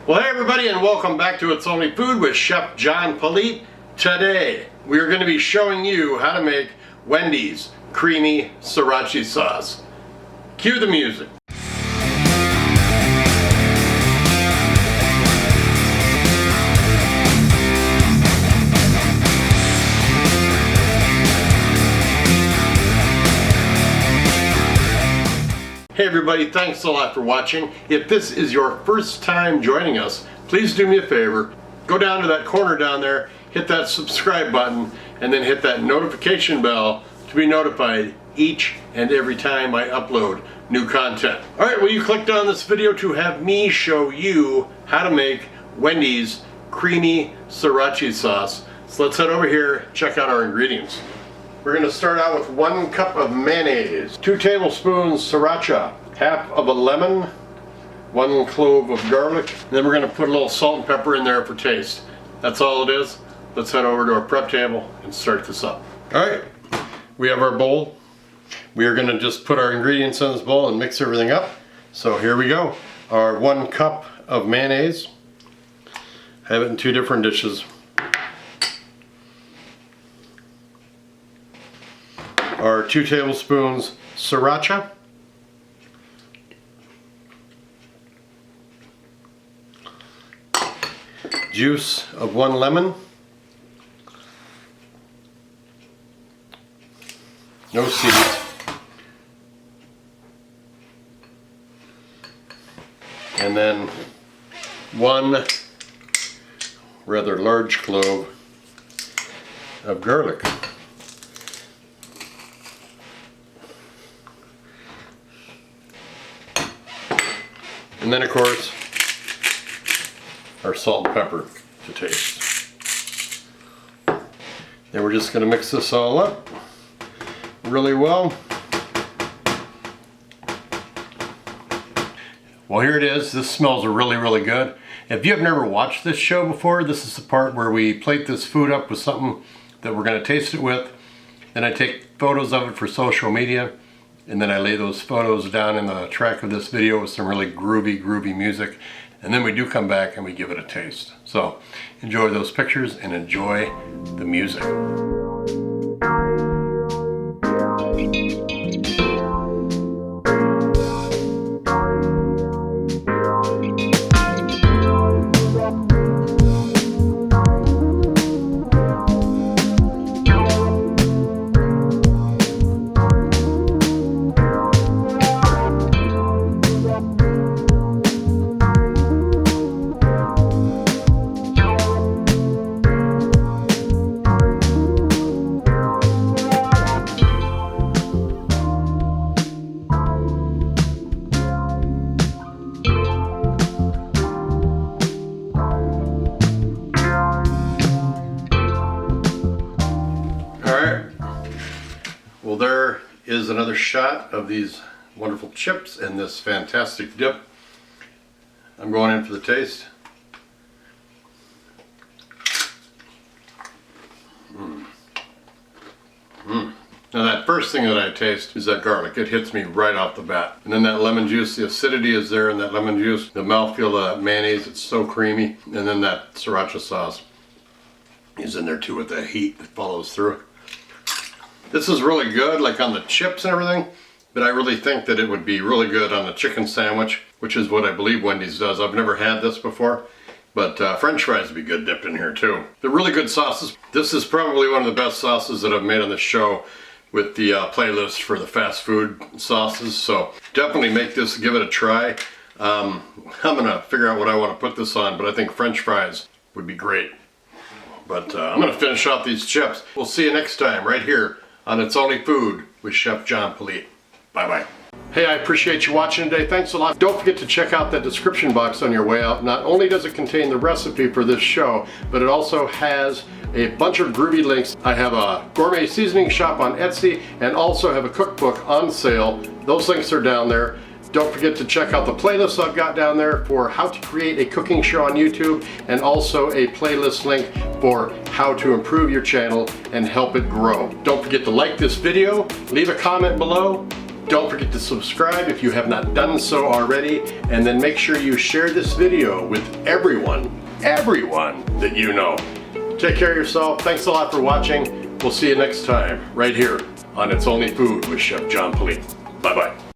Well, hey everybody, and welcome back to It's Only Food with Chef John Politte. Today, we are going to be showing you how to make Wendy's creamy Sriracha sauce. Cue the music. Hey everybody, thanks a lot for watching. If this is your first time joining us, please do me a favor. Go down to that corner down there, hit that subscribe button, and then hit that notification bell to be notified each and every time I upload new content. Alright, well, you clicked on this video to have me show you how to make Wendy's creamy Sriracha sauce. So let's head over here, check out our ingredients. We're going to start out with 1 cup of mayonnaise, 2 tablespoons Sriracha, half of a lemon, 1 clove of garlic, and then we're going to put a little salt and pepper in there for taste. That's all it is. Let's head over to our prep table and start this up. Alright, we have our bowl. We are going to just put our ingredients in this bowl and mix everything up. So here we go. Our 1 cup of mayonnaise. I have it in 2 different dishes. Our 2 tablespoons Sriracha, juice of 1 lemon, no seeds, and then 1 rather large clove of garlic. And then, of course, our salt and pepper to taste. Then we're just going to mix this all up really well. Well, here it is. This smells really, really good. If you have never watched this show before, this is the part where we plate this food up with something that we're going to taste it with. Then I take photos of it for social media. And then I lay those photos down in the track of this video with some really groovy music. And then we do come back and we give it a taste. So enjoy those pictures and enjoy the music. Well, there is another shot of these wonderful chips and this fantastic dip. I'm going in for the taste. Now that first thing that I taste is that garlic. It hits me right off the bat. And then that lemon juice, the acidity is there in that lemon juice. The mouthfeel of that mayonnaise, it's so creamy. And then that Sriracha sauce is in there too with the heat that follows through. This is really good, like on the chips and everything, but I really think that it would be really good on a chicken sandwich, which is what I believe Wendy's does. I've never had this before, but French fries would be good dipped in here too. They're really good sauces. This is probably one of the best sauces that I've made on the show with the playlist for the fast food sauces, so definitely make this, give it a try. I'm gonna figure out what I want to put this on, but I think French fries would be great. But I'm gonna finish off these chips. We'll see you next time right here on It's Only Food with Chef John Politte. Bye-bye. Hey, I appreciate you watching today. Thanks a lot. Don't forget to check out that description box on your way out. Not only does it contain the recipe for this show, but it also has a bunch of groovy links. I have a gourmet seasoning shop on Etsy and also have a cookbook on sale. Those links are down there. Don't forget to check out the playlist I've got down there for how to create a cooking show on YouTube, and also a playlist link for how to improve your channel and help it grow. Don't forget to like this video, leave a comment below, Don't forget to subscribe if you have not done so already, and then make sure you share this video with everyone that you know. Take care of yourself. Thanks a lot for watching. We'll see you next time, right here on It's Only Food with Chef John Politte. Bye-bye.